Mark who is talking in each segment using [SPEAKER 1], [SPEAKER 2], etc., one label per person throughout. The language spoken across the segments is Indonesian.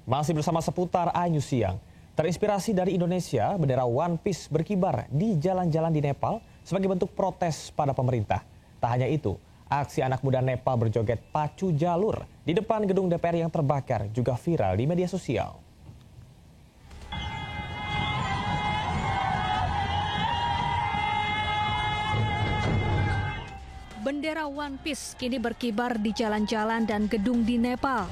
[SPEAKER 1] Masih bersama seputar iNews Siang. Terinspirasi dari Indonesia, bendera One Piece berkibar di jalan-jalan di Nepal sebagai bentuk protes pada pemerintah. Tak hanya itu, aksi anak muda Nepal berjoget pacu jalur di depan gedung DPR yang terbakar juga viral di media sosial.
[SPEAKER 2] Bendera One Piece kini berkibar di jalan-jalan dan gedung di Nepal.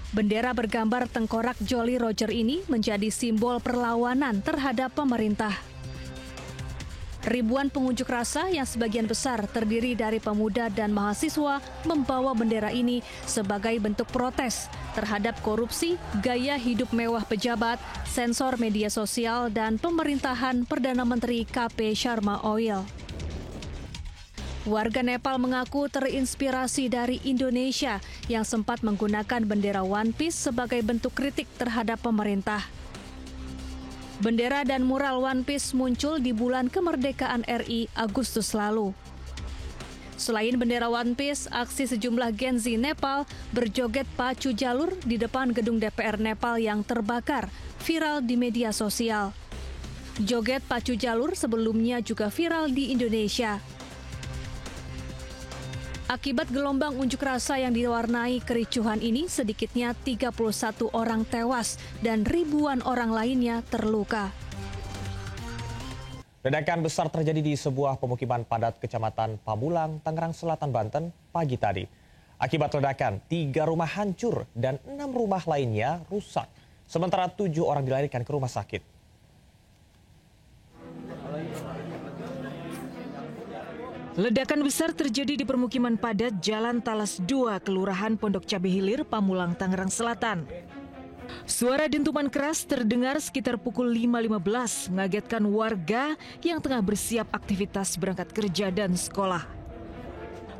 [SPEAKER 2] Bendera bergambar tengkorak Jolly Roger ini menjadi simbol perlawanan terhadap pemerintah. Ribuan pengunjuk rasa yang sebagian besar terdiri dari pemuda dan mahasiswa membawa bendera ini sebagai bentuk protes terhadap korupsi, gaya hidup mewah pejabat, sensor media sosial, dan pemerintahan Perdana Menteri KP Sharma Oil. Warga Nepal mengaku terinspirasi dari Indonesia yang sempat menggunakan bendera One Piece sebagai bentuk kritik terhadap pemerintah. Bendera dan mural One Piece muncul di bulan kemerdekaan RI Agustus lalu. Selain bendera One Piece, aksi sejumlah Gen Z Nepal berjoget pacu jalur di depan gedung DPR Nepal yang terbakar viral di media sosial. Joget pacu jalur sebelumnya juga viral di Indonesia. Akibat gelombang unjuk rasa yang diwarnai kericuhan ini, sedikitnya 31 orang tewas dan ribuan orang lainnya terluka.
[SPEAKER 1] Ledakan besar terjadi di sebuah pemukiman padat Kecamatan Pamulang, Tangerang Selatan, Banten pagi tadi. Akibat ledakan, 3 rumah hancur dan 6 rumah lainnya rusak. Sementara 7 orang dilarikan ke rumah sakit.
[SPEAKER 3] Ledakan besar terjadi di permukiman padat Jalan Talas 2, Kelurahan Pondok Cabe Hilir, Pamulang, Tangerang Selatan. Suara dentuman keras terdengar sekitar pukul 5.15, mengagetkan warga yang tengah bersiap aktivitas berangkat kerja dan sekolah.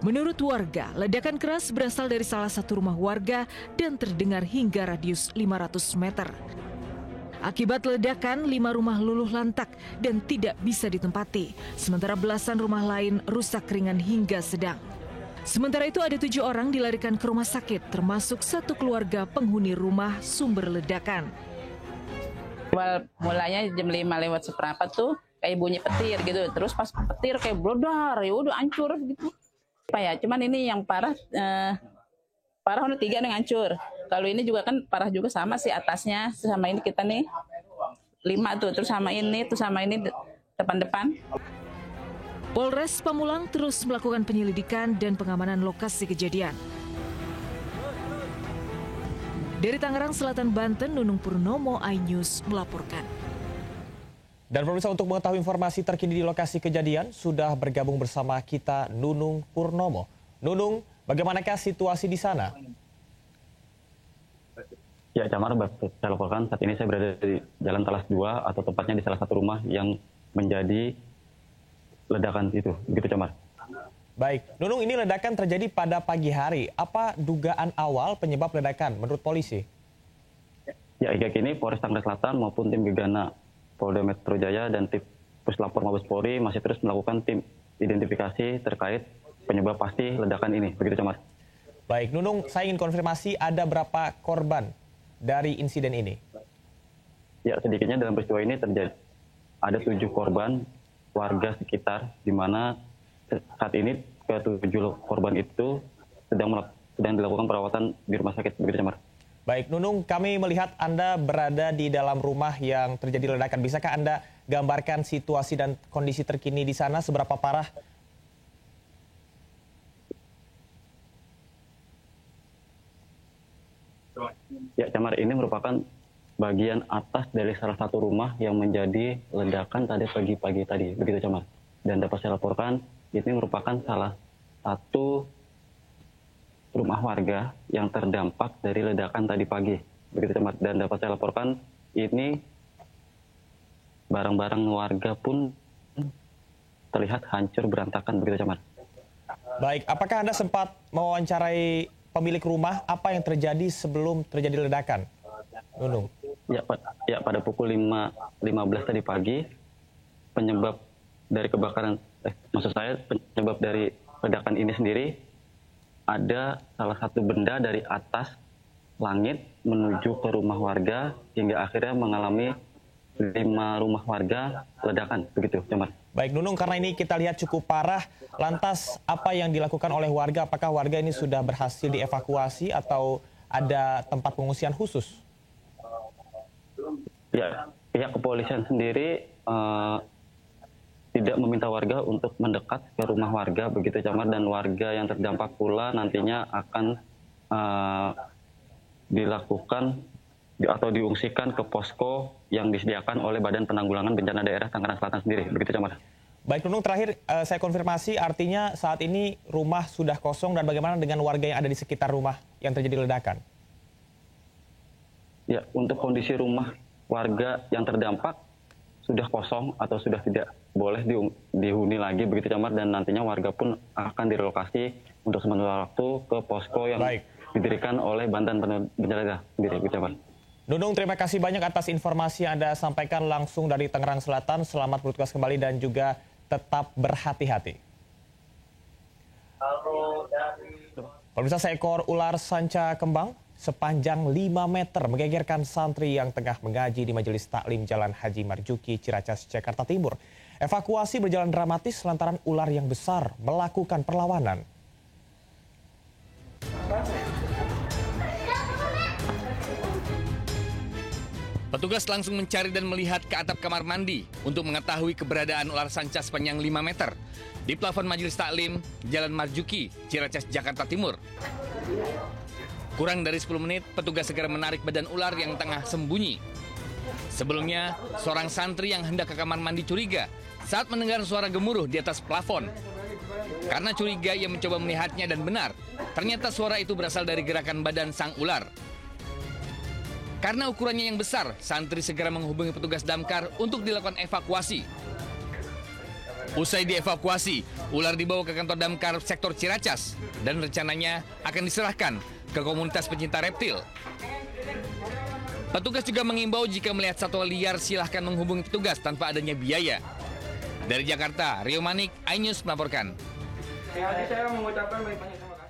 [SPEAKER 3] Menurut warga, ledakan keras berasal dari salah satu rumah warga dan terdengar hingga radius 500 meter. Akibat ledakan, 5 rumah luluh lantak dan tidak bisa ditempati. Sementara belasan rumah lain rusak ringan hingga sedang. Sementara itu ada 7 orang dilarikan ke rumah sakit, termasuk satu keluarga penghuni rumah sumber ledakan.
[SPEAKER 4] Mulanya jam 5 lewat seperempat tuh kayak bunyi petir gitu. Terus pas petir kayak blodar, ya udah hancur gitu. Ya, cuman ini yang parah udah 3 yang hancur. Kalau ini juga kan parah juga sama sih atasnya, sama ini kita nih 5 tuh, terus sama ini depan-depan.
[SPEAKER 3] Polres Pamulang terus melakukan penyelidikan dan pengamanan lokasi kejadian. Dari Tangerang Selatan, Banten, Nunung Purnomo, iNews melaporkan.
[SPEAKER 1] Dan pemirsa, untuk mengetahui informasi terkini di lokasi kejadian, sudah bergabung bersama kita Nunung Purnomo. Nunung, bagaimanakah situasi di sana?
[SPEAKER 5] Ya, Camar, saya laporkan saat ini saya berada di Jalan Talas 2 atau tepatnya di salah satu rumah yang menjadi ledakan itu. Begitu, Camar.
[SPEAKER 1] Baik, Nunung, ini ledakan terjadi pada pagi hari. Apa dugaan awal penyebab ledakan menurut polisi?
[SPEAKER 5] Ya, hingga kini Polres Tangerang Selatan maupun tim Gegana Polda Metro Jaya dan tim Puslapor Mabes Polri masih terus melakukan tim identifikasi terkait penyebab pasti ledakan ini. Begitu, Camar.
[SPEAKER 1] Baik, Nunung, saya ingin konfirmasi ada berapa korban dari insiden ini?
[SPEAKER 5] Ya, sedikitnya dalam peristiwa ini terjadi ada 7 korban warga sekitar, di mana saat ini ke-7 korban itu sedang dilakukan perawatan di rumah sakit. Begitu, Camar.
[SPEAKER 1] Baik, Nunung, kami melihat Anda berada di dalam rumah yang terjadi ledakan. Bisakah Anda gambarkan situasi dan kondisi terkini di sana, seberapa parah?
[SPEAKER 5] Ya, Camar, ini merupakan bagian atas dari salah satu rumah yang menjadi ledakan tadi pagi-pagi tadi. Begitu, Camar. Dan dapat saya laporkan, ini merupakan salah satu rumah warga yang terdampak dari ledakan tadi pagi. Begitu, Camar. Dan dapat saya laporkan, ini barang-barang warga pun terlihat hancur berantakan. Begitu, Camar.
[SPEAKER 1] Baik, apakah Anda sempat mewawancarai pemilik rumah, apa yang terjadi sebelum terjadi ledakan? Nunung.
[SPEAKER 5] Ya, pada pukul 5.15 tadi pagi, penyebab dari kebakaran, penyebab dari ledakan ini sendiri, ada salah satu benda dari atas langit menuju ke rumah warga hingga akhirnya mengalami 5 rumah warga ledakan, begitu, Camar.
[SPEAKER 1] Baik, Nunung, karena ini kita lihat cukup parah. Lantas apa yang dilakukan oleh warga? Apakah warga ini sudah berhasil dievakuasi atau ada tempat pengungsian khusus?
[SPEAKER 5] Ya, pihak kepolisian sendiri tidak meminta warga untuk mendekat ke rumah warga, begitu, Camar, dan warga yang terdampak pula nantinya akan dilakukan atau diungsikan ke posko yang disediakan oleh Badan Penanggulangan Bencana Daerah Tangerang Selatan sendiri, begitu, Camar.
[SPEAKER 1] Baik, Nunung, terakhir saya konfirmasi, artinya saat ini rumah sudah kosong dan bagaimana dengan warga yang ada di sekitar rumah yang terjadi ledakan?
[SPEAKER 5] Ya, untuk kondisi rumah warga yang terdampak sudah kosong atau sudah tidak boleh dihuni lagi, begitu, Camar, dan nantinya warga pun akan direlokasi untuk sementara waktu ke posko yang didirikan oleh Badan Bencana Daerah sendiri, begitu, Camar.
[SPEAKER 1] Nunung, terima kasih banyak atas informasi yang Anda sampaikan langsung dari Tangerang Selatan. Selamat bertugas kembali dan juga tetap berhati-hati. Pemirsa, seekor ular sanca kembang sepanjang 5 meter menggegerkan santri yang tengah mengaji di Majelis Taklim Jalan Haji Marzuki, Ciracas, Jakarta Timur. Evakuasi berjalan dramatis lantaran ular yang besar melakukan perlawanan.
[SPEAKER 6] Petugas langsung mencari dan melihat ke atap kamar mandi untuk mengetahui keberadaan ular sanca sepanjang 5 meter di plafon Majelis Taklim Jalan Marzuki, Ciracas, Jakarta Timur. Kurang dari 10 menit, petugas segera menarik badan ular yang tengah sembunyi. Sebelumnya, seorang santri yang hendak ke kamar mandi curiga saat mendengar suara gemuruh di atas plafon. Karena curiga, ia mencoba melihatnya dan benar, ternyata suara itu berasal dari gerakan badan sang ular. Karena ukurannya yang besar, santri segera menghubungi petugas damkar untuk dilakukan evakuasi. Usai dievakuasi, ular dibawa ke kantor damkar sektor Ciracas dan rencananya akan diserahkan ke komunitas pencinta reptil. Petugas juga mengimbau jika melihat satwa liar silahkan menghubungi petugas tanpa adanya biaya. Dari Jakarta, Rio Manik, iNews melaporkan.
[SPEAKER 7] Saya mengucapkan banyak terima kasih.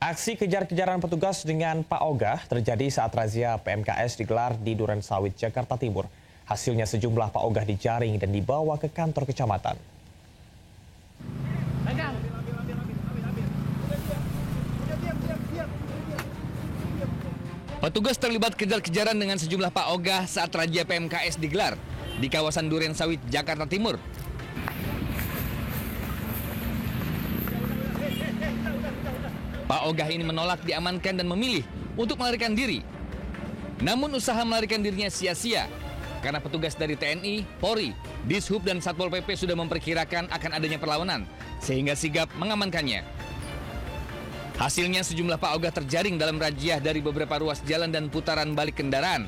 [SPEAKER 1] Aksi kejar-kejaran petugas dengan Pak Ogah terjadi saat razia PMKS digelar di Duren Sawit, Jakarta Timur. Hasilnya sejumlah Pak Ogah dijaring dan dibawa ke kantor kecamatan.
[SPEAKER 6] Petugas terlibat kejar-kejaran dengan sejumlah Pak Ogah saat razia PMKS digelar di kawasan Duren Sawit, Jakarta Timur. Pak Ogah ini menolak diamankan dan memilih untuk melarikan diri. Namun usaha melarikan dirinya sia-sia karena petugas dari TNI, Polri, Dishub dan Satpol PP sudah memperkirakan akan adanya perlawanan sehingga sigap mengamankannya. Hasilnya sejumlah Pak Ogah terjaring dalam razia dari beberapa ruas jalan dan putaran balik kendaraan.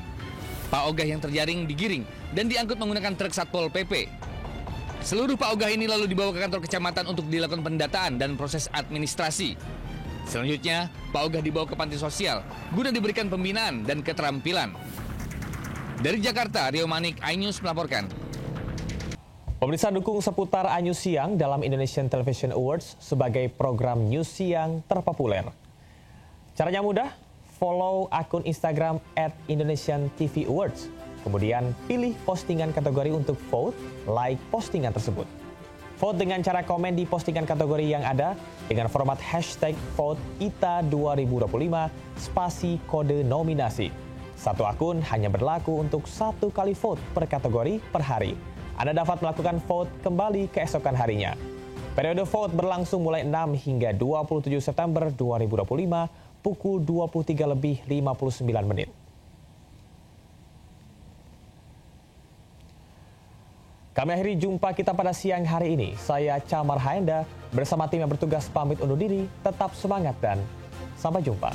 [SPEAKER 6] Pak Ogah yang terjaring digiring dan diangkut menggunakan truk Satpol PP. Seluruh Pak Ogah ini lalu dibawa ke kantor kecamatan untuk dilakukan pendataan dan proses administrasi. Selanjutnya, Pak Ogah dibawa ke panti sosial guna diberikan pembinaan dan keterampilan. Dari Jakarta, Rio Manik, iNews melaporkan.
[SPEAKER 1] Pemirsa, dukung seputar iNews Siang dalam Indonesian Television Awards sebagai program news siang terpopuler. Caranya mudah, follow akun Instagram @IndonesianTVAwards. Kemudian pilih postingan kategori untuk vote, like postingan tersebut. Vote dengan cara komen di postingan kategori yang ada dengan format hashtag vote ITA 2025 spasi kode nominasi. Satu akun hanya berlaku untuk 1 kali vote per kategori per hari. Anda dapat melakukan vote kembali keesokan harinya. Periode vote berlangsung mulai 6 hingga 27 September 2025 pukul 23:59 menit. Kami akhiri jumpa kita pada siang hari ini. Saya Camar Haenda bersama tim yang bertugas pamit undur diri. Tetap semangat dan sampai jumpa.